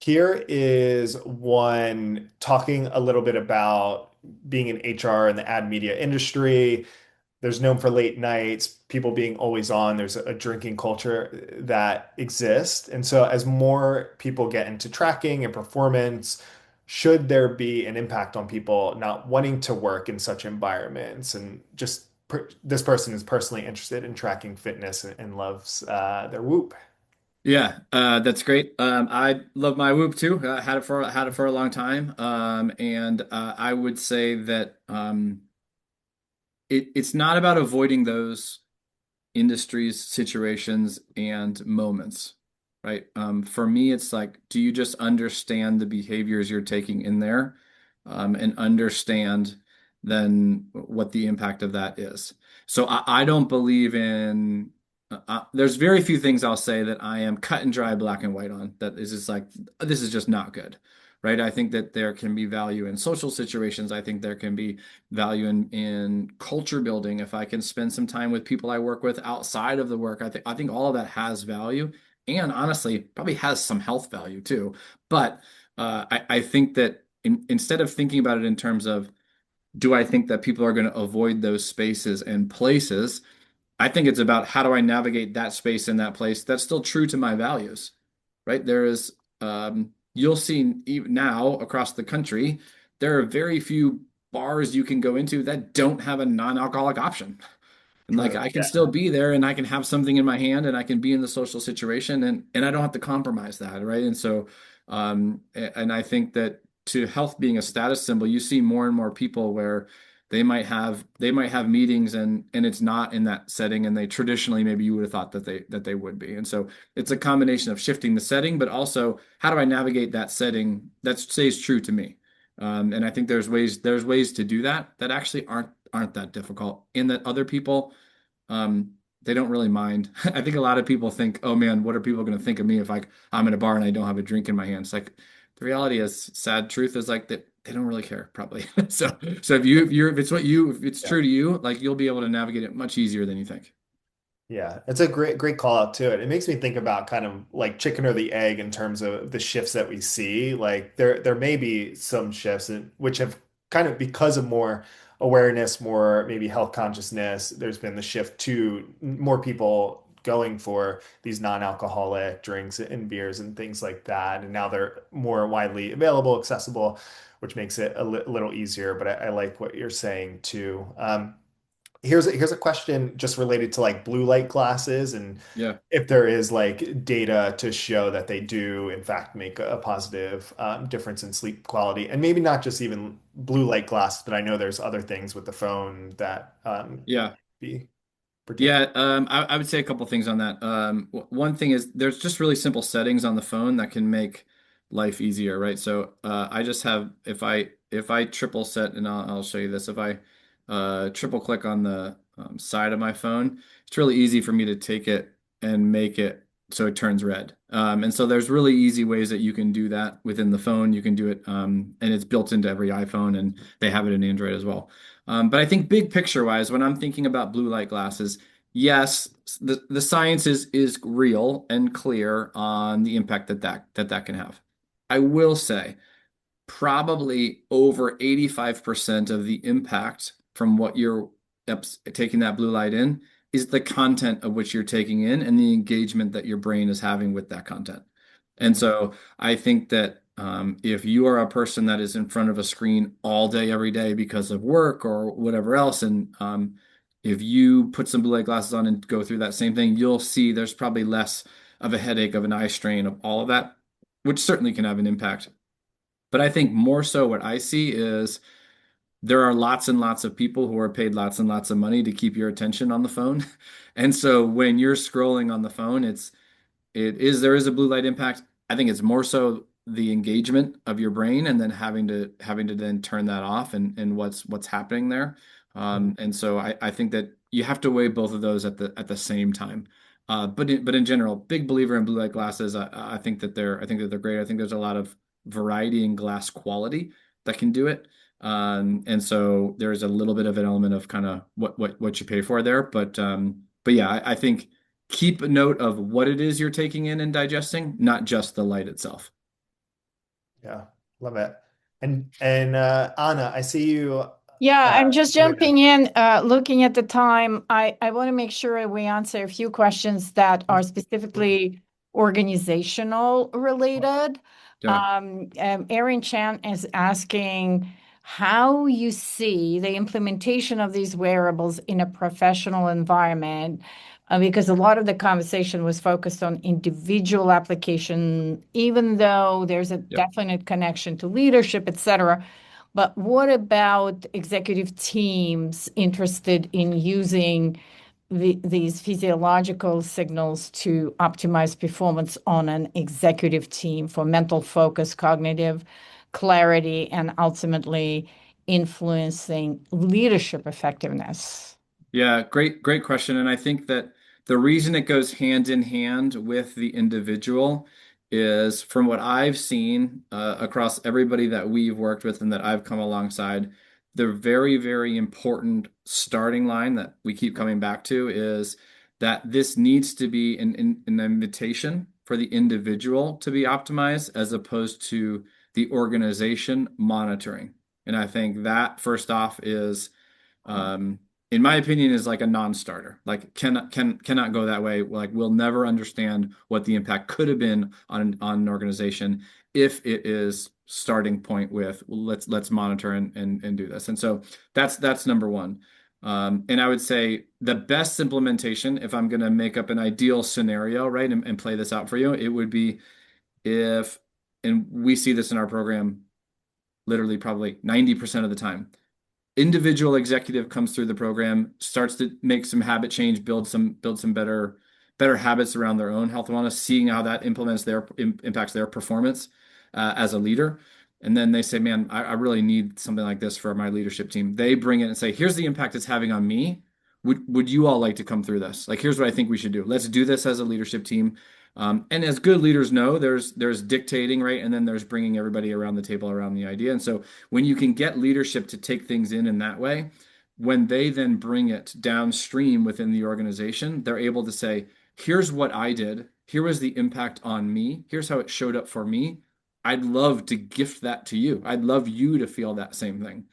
Here is one talking a little bit about being in HR and the ad media industry. There's known for late nights, people being always on. There's a drinking culture that exists. And so, as more people get into tracking and performance, should there be an impact on people not wanting to work in such environments? And just this person is personally interested in tracking fitness and loves their Whoop. Yeah, that's great. I love my Whoop too. Had it for a long time. And I would say that it's not about avoiding those industries, situations, and moments, right? For me, it's like, do you just understand the behaviors you're taking in there, and understand then what the impact of that is? So I don't believe in, there's very few things I'll say that I am cut and dry, black and white on, that is just like, this is just not good. Right. I think that there can be value in social situations. I think there can be value in culture building. If I can spend some time with people I work with outside of the work, I think all of that has value, and honestly probably has some health value too. But I think that instead of thinking about it in terms of, do I think that people are going to avoid those spaces and places, I think it's about how do I navigate that space and that place that's still true to my values, right? You'll see even now across the country, there are very few bars you can go into that don't have a non-alcoholic option. And like True. I can still Yeah. be there and I can have something in my hand and I can be in the social situation, and I don't have to compromise that, right? And so and I think that to health being a status symbol, you see more and more people where they might have meetings and it's not in that setting, and they traditionally maybe you would have thought that they would be. And so it's a combination of shifting the setting, but also how do I navigate that setting that stays true to me? And I think there's ways to do that that actually aren't that difficult, in that other people, they don't really mind. I think a lot of people think, oh man, what are people going to think of me if I'm in a bar and I don't have a drink in my hand? It's like the reality is, sad truth is like that they don't really care probably. So if it's Yeah. true to you, like you'll be able to navigate it much easier than you think. Yeah, it's a great call out to it. It makes me think about kind of like chicken or the egg in terms of the shifts that we see. Like there may be some shifts which have kind of because of more awareness, more maybe health consciousness, there's been the shift to more people going for these non-alcoholic drinks and beers and things like that. And now they're more widely available, accessible, which makes it a little easier. But I like what you're saying too. Here's a question just related to like blue light glasses and Yeah. if there is like data to show that they do in fact make a positive difference in sleep quality, and maybe not just even blue light glasses, but I know there's other things with the phone that Yeah. be particular. Yeah, I would say a couple things on that. One thing is there's just really simple settings on the phone that can make life easier, right? So I just have if I triple set, and I'll show you this. If I triple click on the side of my phone, it's really easy for me to take it and make it so it turns red. And so there's really easy ways that you can do that within the phone. You can do it, and it's built into every iPhone, and they have it in Android as well. But I think big picture wise, when I'm thinking about blue light glasses, yes, the science is real and clear on the impact that can have. I will say probably over 85% of the impact from what you're taking that blue light in is the content of which you're taking in and the engagement that your brain is having with that content. And so I think that if you are a person that is in front of a screen all day, every day because of work or whatever else, and if you put some blue light glasses on and go through that same thing, you'll see there's probably less of a headache, of an eye strain, of all of that, which certainly can have an impact. But I think more so what I see is there are lots and lots of people who are paid lots and lots of money to keep your attention on the phone. And so when you're scrolling on the phone, there is a blue light impact. I think it's more so the engagement of your brain and then having to then turn that off and what's happening there. And so I think that you have to weigh both of those at the same time. But in general, big believer in blue light glasses. I think that they're great. I think there's a lot of variety in glass quality that can do it. And so there's a little bit of an element of kind of what you pay for there. But yeah, I think keep a note of what it is you're taking in and digesting, not just the light itself. Yeah, love it. And Anna, I see you. Yeah, Uh, I'm just oh, yeah. jumping in, looking at the time. I want to make sure we answer a few questions that are specifically organizational related. Yeah. Erin Chan is asking how you see the implementation of these wearables in a professional environment, because a lot of the conversation was focused on individual application, even though there's a Yep. definite connection to leadership, et cetera. But what about executive teams interested in using these physiological signals to optimize performance on an executive team for mental focus, cognitive clarity, and ultimately influencing leadership effectiveness? Yeah, great question. And I think that the reason it goes hand in hand with the individual is from what I've seen across everybody that we've worked with and that I've come alongside, the very, very important starting line that we keep coming back to is that this needs to be an invitation for the individual to be optimized as opposed to the organization monitoring. And I think that first off is um, in my opinion, is like a non-starter. Like cannot go that way. Like we'll never understand what the impact could have been on an organization if it is starting point with well, let's monitor and do this. And so that's number one. And I would say the best implementation, if I'm going to make up an ideal scenario, right, and play this out for you, it would be if, and we see this in our program literally probably 90% of the time individual executive comes through the program, starts to make some habit change, build some better habits around their own health and wellness, seeing how that impacts their performance as a leader. And then they say, man, I really need something like this for my leadership team. They bring it and say, here's the impact it's having on me. Would you all like to come through this? Like, here's what I think we should do. Let's do this as a leadership team. And as good leaders know, there's dictating, right? And then there's bringing everybody around the table around the idea. And so when you can get leadership to take things in that way, when they then bring it downstream within the organization, they're able to say, here's what I did. Here was the impact on me. Here's how it showed up for me. I'd love to gift that to you. I'd love you to feel that same thing.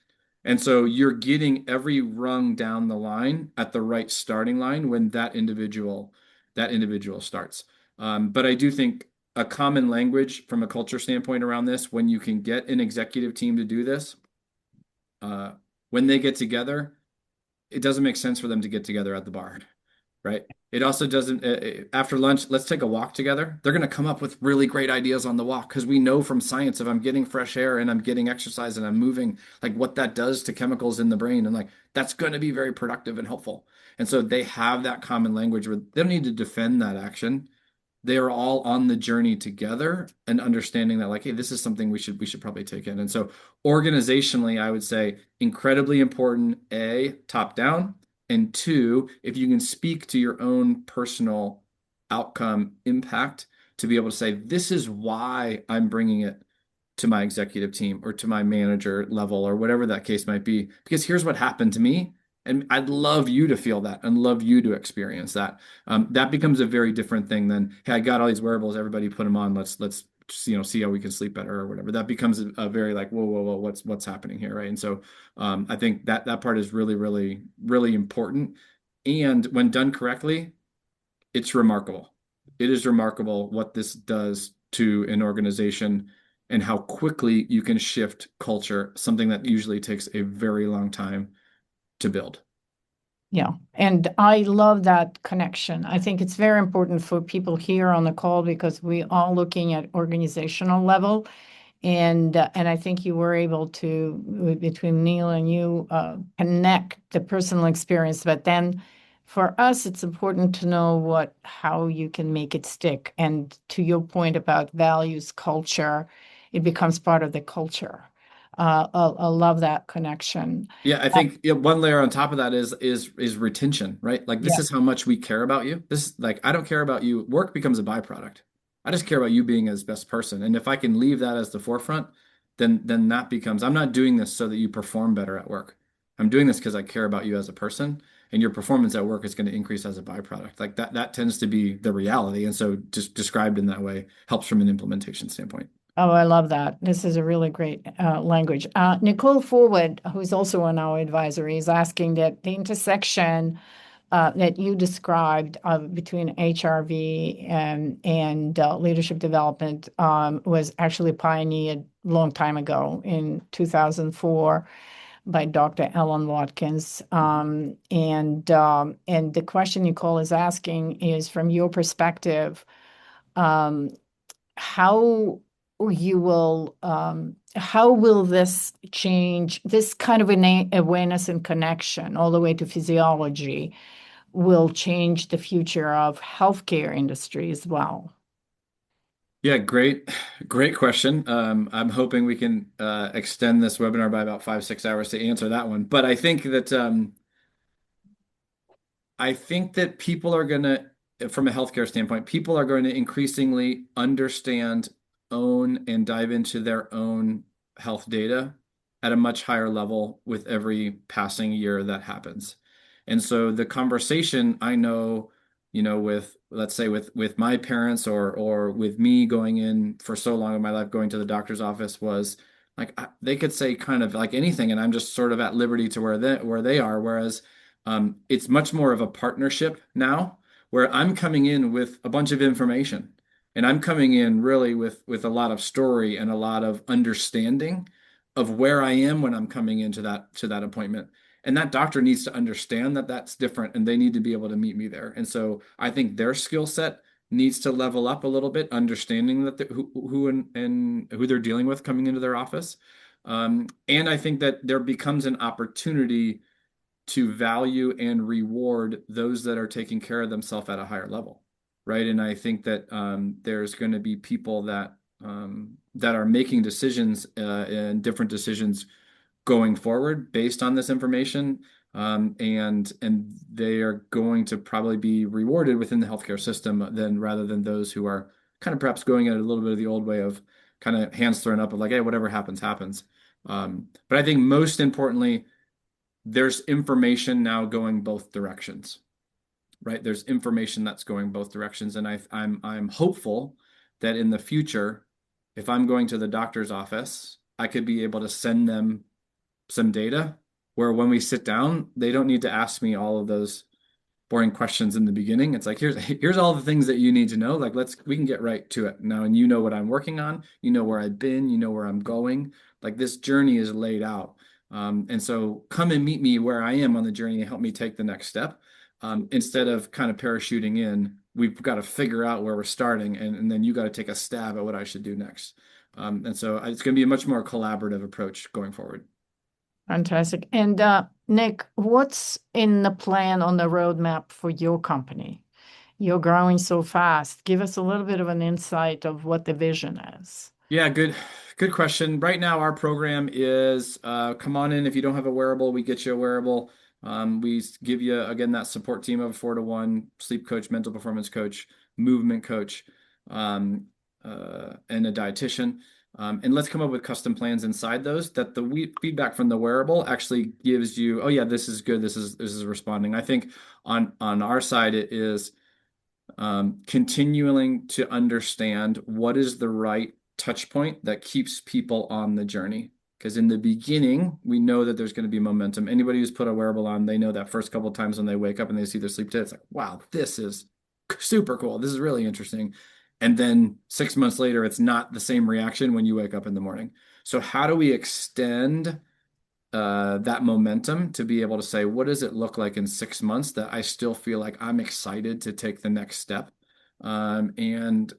And so you're getting every rung down the line at the right starting line when that individual starts. But I do think a common language from a culture standpoint around this, when you can get an executive team to do this, uh, when they get together, it doesn't make sense for them to get together at the bar, right? It also doesn't, after lunch, let's take a walk together. They're going to come up with really great ideas on the walk because we know from science if I'm getting fresh air and I'm getting exercise and I'm moving, like what that does to chemicals in the brain. And like that's going to be very productive and helpful. And so they have that common language where they don't need to defend that action. They are all on the journey together and understanding that like, hey, this is something we should probably take in. And so organizationally, I would say incredibly important, A, top down, and two, if you can speak to your own personal outcome impact to be able to say, this is why I'm bringing it to my executive team or to my manager level or whatever that case might be, because here's what happened to me. And I'd love you to feel that and love you to experience that. That becomes a very different thing than, hey, I got all these wearables, everybody put them on. Let's see how we can sleep better or whatever. That becomes a very like, whoa, what's happening here, right? And so I think that part is really, really, really important. And when done correctly, it's remarkable. It is remarkable what this does to an organization and how quickly you can shift culture, something that usually takes a very long time to build. Yeah. And I love that connection. I think it's very important for people here on the call because we are looking at organizational level. And I think you were able to, between Neal and you, connect the personal experience. But then for us, it's important to know how you can make it stick. And to your point about values, culture, it becomes part of the culture. I love that connection. Yeah, I think one layer on top of that is retention, right? Like this Yeah. is how much we care about you. This like I don't care about you. Work becomes a byproduct. I just care about you being as best person. And if I can leave that as the forefront, then that becomes I'm not doing this so that you perform better at work. I'm doing this because I care about you as a person, and your performance at work is going to increase as a byproduct. Like that tends to be the reality. And so just described in that way helps from an implementation standpoint. Oh, I love that. This is a really great language. Nicole Forward, who's also on our advisory, is asking that the intersection that you described between HRV and leadership development was actually pioneered a long time ago in 2004 by Dr. Ellen Watkins. And the question Nicole is asking is, from your perspective, um, how how will this change this kind of awareness and connection all the way to physiology will change the future of healthcare industry as well? Yeah, great question. I'm hoping we can extend this webinar by about 5, 6 hours to answer that one. But I think that people are gonna, from a healthcare standpoint, people are going to increasingly understand, own, and dive into their own health data at a much higher level with every passing year that happens. And so the conversation I know, with let's say with my parents or with me going in for so long in my life, going to the doctor's office was like they could say kind of like anything, and I'm just sort of at liberty to where they are. Whereas it's much more of a partnership now where I'm coming in with a bunch of information and I'm coming in really with a lot of story and a lot of understanding of where I am when I'm coming into that appointment. And that doctor needs to understand that that's different and they need to be able to meet me there. And so I think their skill set needs to level up a little bit, understanding that and who they're dealing with coming into their office. And I think that there becomes an opportunity to value and reward those that are taking care of themselves at a higher level, right? And I think that there's going to be people that are making decisions and different decisions going forward based on this information, and they are going to probably be rewarded within the healthcare system then rather than those who are kind of perhaps going at a little bit of the old way of kind of hands thrown up of like, hey, whatever happens, happens. But I think most importantly, there's information now going both directions, right? There's information that's going both directions, and I'm hopeful that in the future, if I'm going to the doctor's office, I could be able to send them some data where when we sit down, they don't need to ask me all of those boring questions in the beginning. It's like, here's all the things that you need to know. Like, we can get right to it now. And you know what I'm working on, you know where I've been, you know where I'm going. Like this journey is laid out. And so come and meet me where I am on the journey and help me take the next step. Instead of kind of parachuting in, we've got to figure out where we're starting, and then you got to take a stab at what I should do next. And so it's going to be a much more collaborative approach going forward. Fantastic. And Nick, what's in the plan on the roadmap for your company? You're growing so fast. Give us a little bit of an insight of what the vision is. Yeah, good question. Right now, our program is come on in. If you don't have a wearable, we get you a wearable. We give you, again, that support team of 4-to-1, sleep coach, mental performance coach, movement coach, and a dietitian. And let's come up with custom plans inside those that the feedback from the wearable actually gives you, oh yeah, this is good. This is responding. I think on our side, it is continuing to understand what is the right touch point that keeps people on the journey. Because in the beginning, we know that there's going to be momentum. Anybody who's put a wearable on, they know that first couple of times when they wake up and they see their sleep data, it's like, wow, this is super cool. This is really interesting. And then 6 months later, it's not the same reaction when you wake up in the morning. So how do we extend that momentum to be able to say, what does it look like in 6 months that I still feel like I'm excited to take the next step? And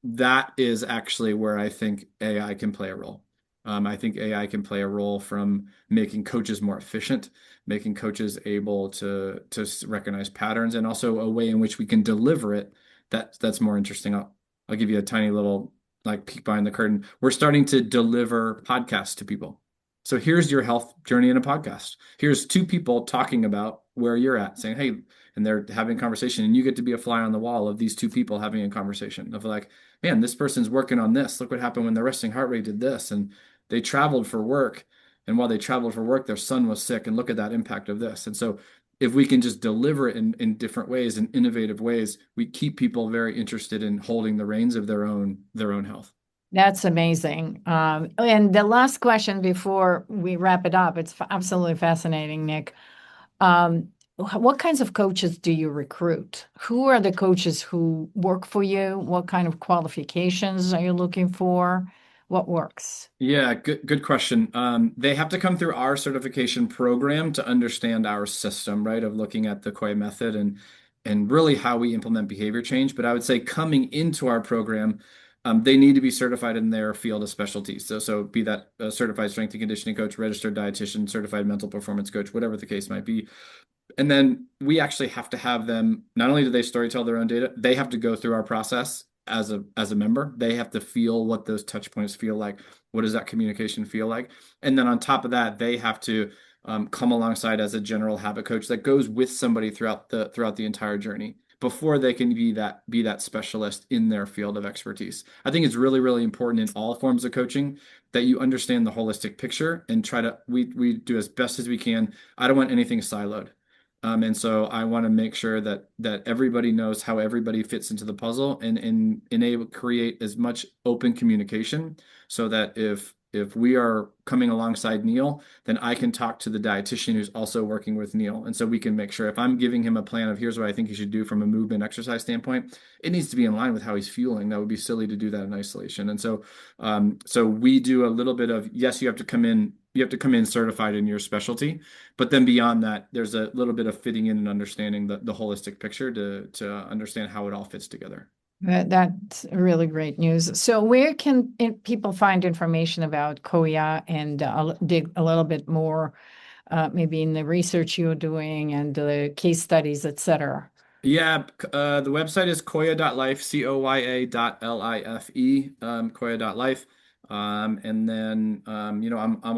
that is actually where I think AI can play a role. I think AI can play a role from making coaches more efficient, making coaches able to recognize patterns, and also a way in which we can deliver it that's more interesting. I'll give you a tiny little like peek behind the curtain. We're starting to deliver podcasts to people. So here's your health journey in a podcast. Here's two people talking about where you're at, saying, hey, and they're having a conversation, and you get to be a fly on the wall of these two people having a conversation of like, man, this person's working on this. Look what happened when their resting heart rate did this. And they traveled for work. And while they traveled for work, their son was sick. And look at that impact of this. And so if we can just deliver it in different ways, in innovative ways, we keep people very interested in holding the reins of their own health. That's amazing. And the last question before we wrap it up, it's absolutely fascinating, Nick. What kinds of coaches do you recruit? Who are the coaches who work for you? What kind of qualifications are you looking for? What works? Yeah, good question. They have to come through our certification program to understand our system, right? Of looking at the Coya method and really how we implement behavior change. But I would say coming into our program, they need to be certified in their field of specialty. So be that a certified strength and conditioning coach, registered dietitian, certified mental performance coach, whatever the case might be. And then we actually have to have them, not only do they storytell their own data, they have to go through our process as a member. They have to feel what those touch points feel like. What does that communication feel like? And then on top of that, they have to come alongside as a general habit coach that goes with somebody throughout the entire journey before they can be that specialist in their field of expertise. I think it's really, really important in all forms of coaching that you understand the holistic picture and we do as best as we can. I don't want anything siloed. And so I want to make sure that everybody knows how everybody fits into the puzzle and enable create as much open communication so that if we are coming alongside Neal, then I can talk to the dietitian who's also working with Neal. And so we can make sure if I'm giving him a plan of here's what I think you should do from a movement exercise standpoint, it needs to be in line with how he's fueling. That would be silly to do that in isolation. And so we do a little bit of, yes, you have to come in certified in your specialty, but then beyond that, there's a little bit of fitting in and understanding the holistic picture to understand how it all fits together. That's really great news. So where can people find information about Coya and dig a little bit more, maybe in the research you're doing and the case studies, et cetera? Yeah, the website is coya.life, Coya.life, Coya.life. And then, I'm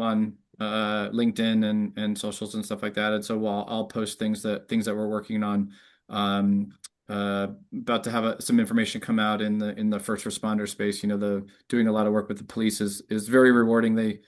on LinkedIn and socials and stuff like that. And so I'll post things that we're working on. About to have some information come out in the first responder space. The doing a lot of work with the police is very rewarding. They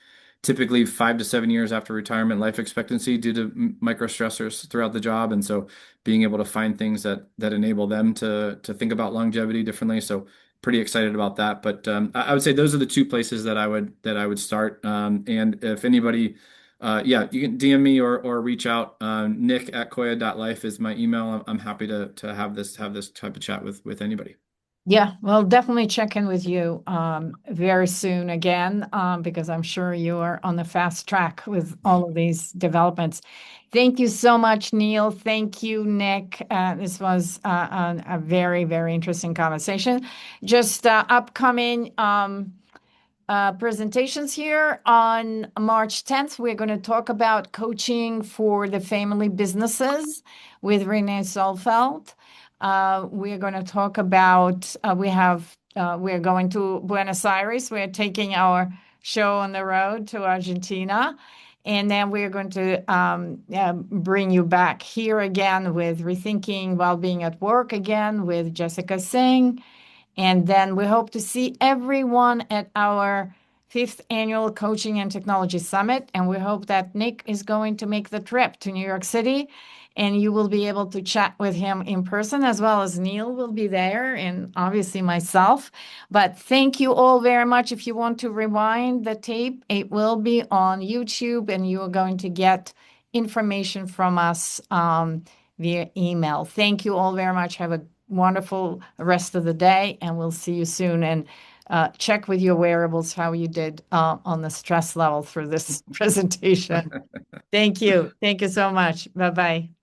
typically 5 to 7 years after retirement life expectancy due to micro stressors throughout the job, and so being able to find things that enable them to think about longevity differently. So pretty excited about that. But I would say those are the two places that I would start. And if anybody, yeah, you can DM me or reach out. Nick@koya.life is my email. I'm happy to have this type of chat with anybody. Yeah, well, definitely check in with you very soon again, because I'm sure you are on the fast track with all of these developments. Thank you so much, Neal. Thank you, Nick. This was a very, very interesting conversation. Just upcoming presentations here on March 10th. We're going to talk about coaching for the family businesses with Renee Solfeld. We're going to talk about, we're going to Buenos Aires. We're taking our show on the road to Argentina. And then we're going to bring you back here again with Rethinking Wellbeing at Work again with Jessica Singh. And then we hope to see everyone at our 5th annual Coaching and Technology Summit. And we hope that Nick is going to make the trip to New York City and you will be able to chat with him in person, as well as Neal will be there and obviously myself. But thank you all very much. If you want to rewind the tape, it will be on YouTube and you are going to get information from us via email. Thank you all very much. Have a wonderful rest of the day, and we'll see you soon. And check with your wearables how you did on the stress level through this presentation. Thank you. Thank you so much. Bye-bye.